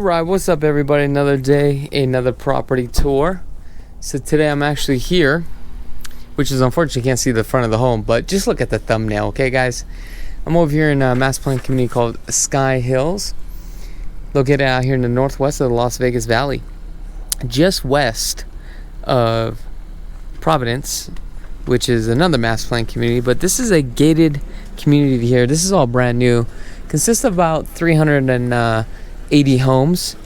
Alright, what's up everybody? Another day, another property tour. So today I'm actually here, which is unfortunately you can't see the front of the home, but just look at the thumbnail, okay guys? I'm over here in a mass plan community called Skye Hills, located out here in the northwest of the Las Vegas Valley, just west of Providence, which is another mass plan community, but this is a gated community here. This is all brand new. Consists of about 380 homes.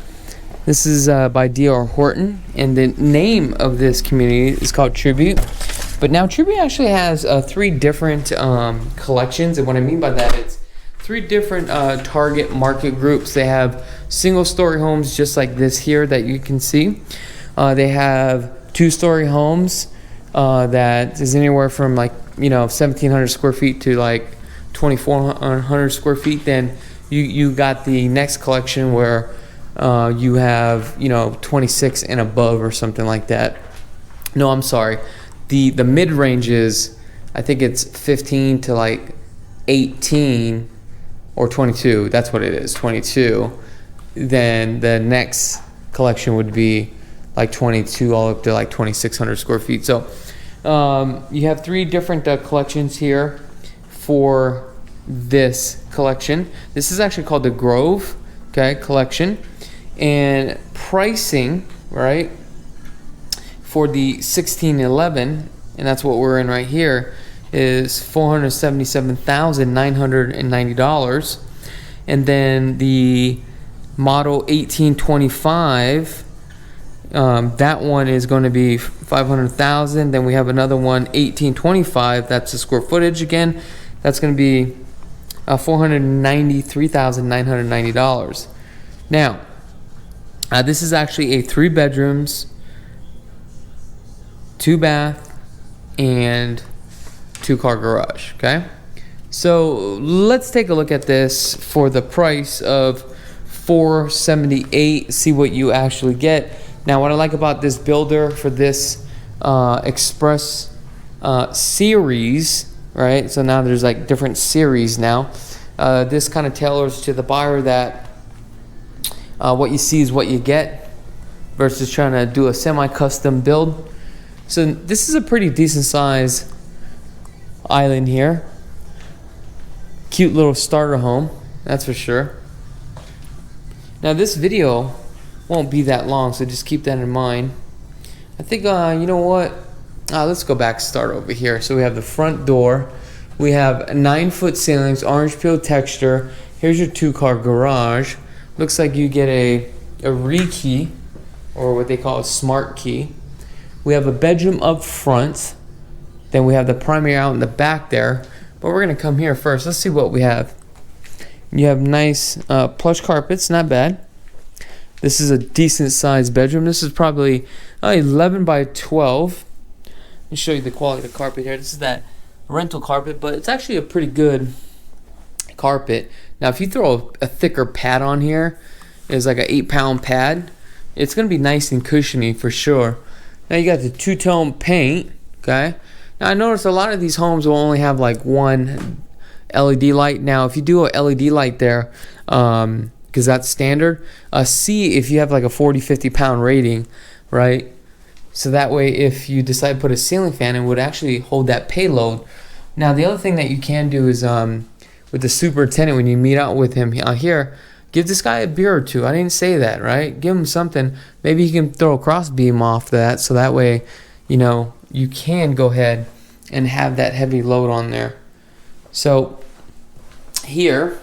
This is by D.R. Horton, and the name of this community is called Tribute. But now Tribute actually has three different collections, and what I mean by that, it's three different target market groups. They have single-story homes just like this here that you can see. They have two-story homes that is anywhere from 1,700 square feet to like 2,400 square feet. Then you got the next collection where you have 26 and above or something like that. No, I'm sorry. The mid range is, I think it's 15 to like 18 or 22. That's what it is, 22. Then the next collection would be like 22 all up to like 2,600 square feet. So you have three different collections here for this collection. This is actually called the Grove, okay, collection. And pricing, right, for the 1611, and that's what we're in right here, is $477,990. And then the model 1825, that one is going to be $500,000. Then we have another one, 1825. That's the square footage again. That's going to be $493,990. Now, this is actually a 3 bedrooms, 2 bath, and 2-car garage. Okay, so let's take a look at this for the price of $478. See what you actually get. Now, what I like about this builder for this Express series, right? So now there's like different series now. This kind of tailors to the buyer that what you see is what you get versus trying to do a semi-custom build. So this is a pretty decent size island here. Cute little starter home, that's for sure. Now this video won't be that long, so just keep that in mind. I think you know what, let's go back, start over here. So we have the front door, we have 9-foot ceilings, orange peel texture. Here's your 2-car garage. Looks like you get a re-key, or what they call a smart key. We have a bedroom up front, then we have the primary out in the back there, but we're gonna come here first. Let's see what we have. You have nice plush carpets, not bad. This is a decent sized bedroom. This is probably 11 by 12. Let me show you the quality of the carpet here. This is that rental carpet, but it's actually a pretty good carpet. Now, if you throw a thicker pad on here, it's like an 8-pound pad, it's gonna be nice and cushiony for sure. Now you got the two-tone paint, okay? Now I noticed a lot of these homes will only have like one LED light. Now, if you do a LED light there, because that's standard, see if you have like a 40-50 pound rating, right? So that way, if you decide to put a ceiling fan, it would actually hold that payload. Now, the other thing that you can do is with the superintendent, when you meet out with him here, give this guy a beer or two. I didn't say that, right? Give him something. Maybe he can throw a cross beam off that, so that way, you can go ahead and have that heavy load on there. So here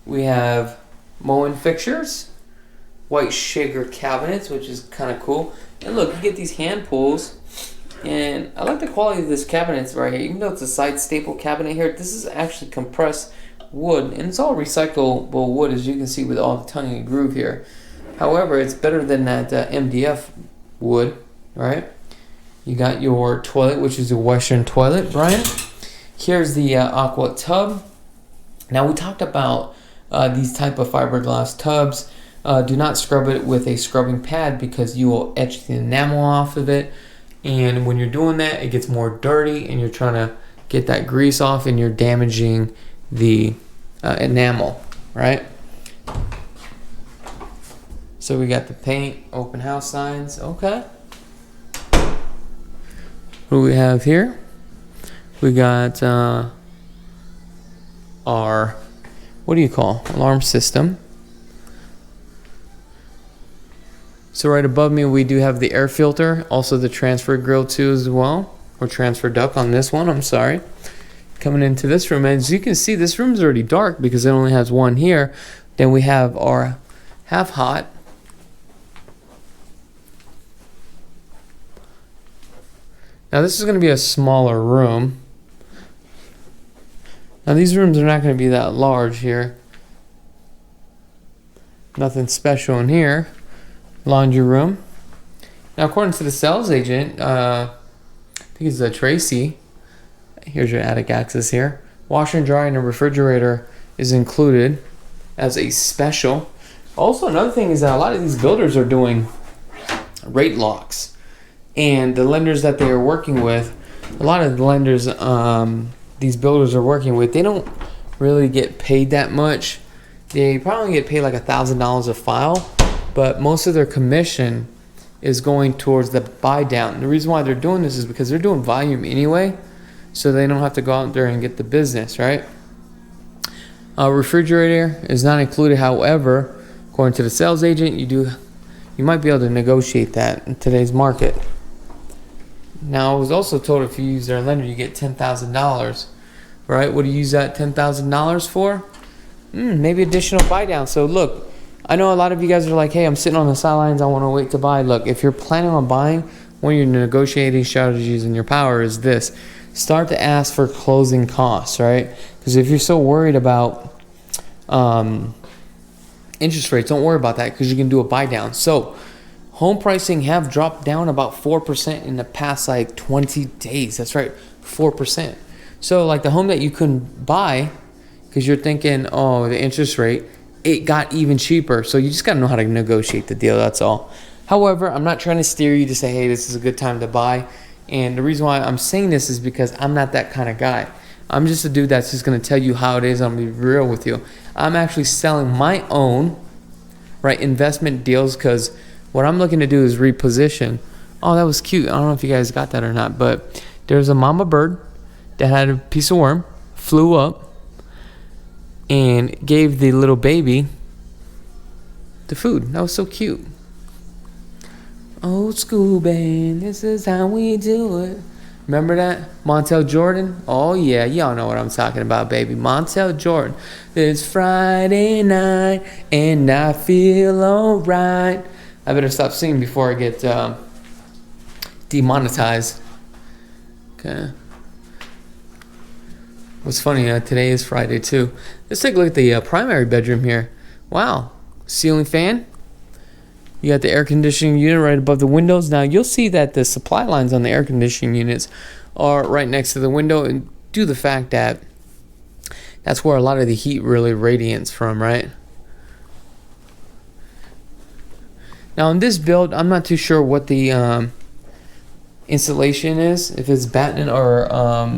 we have Moen fixtures, white shaker cabinets, which is kind of cool. And look, you get these hand pulls, and I like the quality of this cabinets right here. Even though it's a side staple cabinet here, this is actually compressed wood, and it's all recyclable wood, as you can see with all the tongue and groove here. However, it's better than that MDF wood, right? You got your toilet, which is a Western toilet, Brian. Here's the aqua tub. Now, we talked about these type of fiberglass tubs. Do not scrub it with a scrubbing pad because you will etch the enamel off of it. And when you're doing that, it gets more dirty and you're trying to get that grease off and you're damaging the enamel, right? So we got the paint, open house signs. Okay. What do we have here? We got our, what do you call, alarm system. So right above me we do have the air filter, also the transfer grill too as well, or transfer duct on this one, I'm sorry. Coming into this room, as you can see, this room's already dark because it only has one here. Then we have our half hot. Now this is going to be a smaller room. Now these rooms are not going to be that large here. Nothing special in here. Laundry room. Now according to the sales agent, I think it's Tracy. Here's your attic access here. Washer and dryer and a refrigerator is included as a special. Also another thing is that a lot of these builders are doing rate locks. And the lenders that they are working with, a lot of the lenders these builders are working with, they don't really get paid that much. They probably get paid like $1,000 a file, but most of their commission is going towards the buy down. The reason why they're doing this is because they're doing volume anyway, so they don't have to go out there and get the business, right? Refrigerator is not included. However, according to the sales agent, you might be able to negotiate that in today's market. Now, I was also told if you use their lender, you get $10,000, right? What do you use that $10,000 for? Maybe additional buy down. So look, I know a lot of you guys are like, hey, I'm sitting on the sidelines, I want to wait to buy. Look, if you're planning on buying, one of your negotiating strategies in your power is this. Start to ask for closing costs, right? Because if you're so worried about interest rates, don't worry about that because you can do a buy down. So home pricing have dropped down about 4% in the past like 20 days. That's right, 4%. So like the home that you couldn't buy because you're thinking, oh, the interest rate, it got even cheaper. So you just got to know how to negotiate the deal, that's all. However, I'm not trying to steer you to say, hey, this is a good time to buy. And the reason why I'm saying this is because I'm not that kind of guy. I'm just a dude that's just going to tell you how it is. I'm going to be real with you. I'm actually selling my own, right, investment deals because what I'm looking to do is reposition. Oh, that was cute. I don't know if you guys got that or not, but there's a mama bird that had a piece of worm, flew up, and gave the little baby the food. That was so cute. Old school band, this is how we do it. Remember that? Montel Jordan? Oh yeah, y'all know what I'm talking about, baby. Montel Jordan. It's Friday night and I feel alright. I better stop singing before I get demonetized. Okay. What's funny, today is Friday too. Let's take a look at the primary bedroom here. Wow. Ceiling fan. You got the air conditioning unit right above the windows. Now you'll see that the supply lines on the air conditioning units are right next to the window, and due to the fact that that's where a lot of the heat really radiates from, right? Now in this build, I'm not too sure what the insulation is, if it's batten or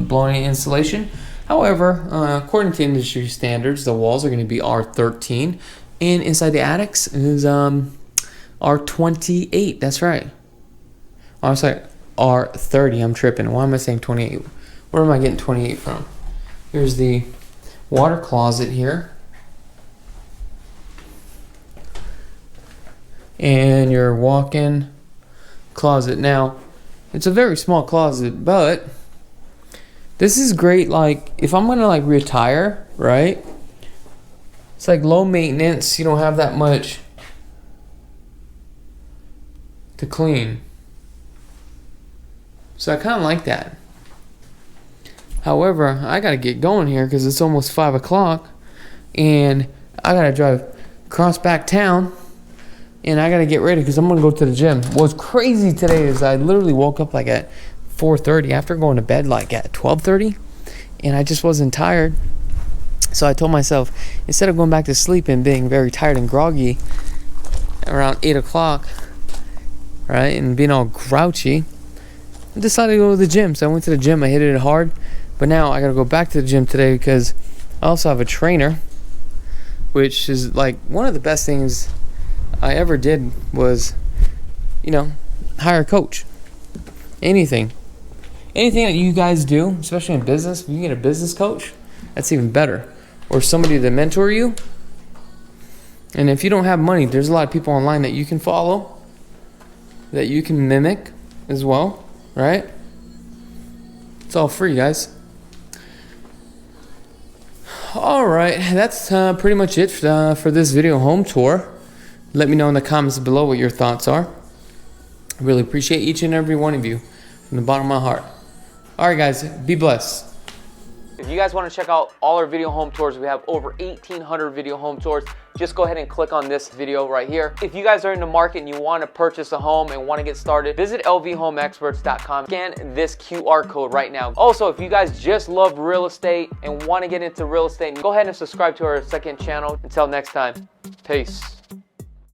blowing insulation. However, according to industry standards, the walls are going to be R13, and inside the attics is R28. That's right. Oh, I'm sorry, R30. I'm tripping. Why am I saying 28? Where am I getting 28 from? Here's the water closet here. And your walk-in closet. Now, it's a very small closet, but this is great. Like, if I'm gonna like retire, right? It's like low maintenance. You don't have that much to clean. So I kind of like that. However, I gotta get going here because it's almost 5 o'clock, and I gotta drive across back town. And I gotta get ready because I'm gonna go to the gym. What's crazy today is I literally woke up like at 4:30 after going to bed like at 12:30, and I just wasn't tired. So I told myself, instead of going back to sleep and being very tired and groggy around 8 o'clock, right, and being all grouchy, I decided to go to the gym. So I went to the gym. I hit it hard, but now I gotta go back to the gym today because I also have a trainer, which is like one of the best things I ever did was, you know, hire a coach. Anything that you guys do, especially in business, if you get a business coach, that's even better. Or somebody to mentor you. And if you don't have money, there's a lot of people online that you can follow, that you can mimic as well, right? It's all free, guys. All right, that's pretty much it for this video home tour. Let me know in the comments below what your thoughts are. I really appreciate each and every one of you from the bottom of my heart. All right, guys, be blessed. If you guys want to check out all our video home tours, we have over 1,800 video home tours. Just go ahead and click on this video right here. If you guys are in the market and you want to purchase a home and want to get started, visit lvhomeexperts.com. Scan this QR code right now. Also, if you guys just love real estate and want to get into real estate, go ahead and subscribe to our second channel. Until next time, peace.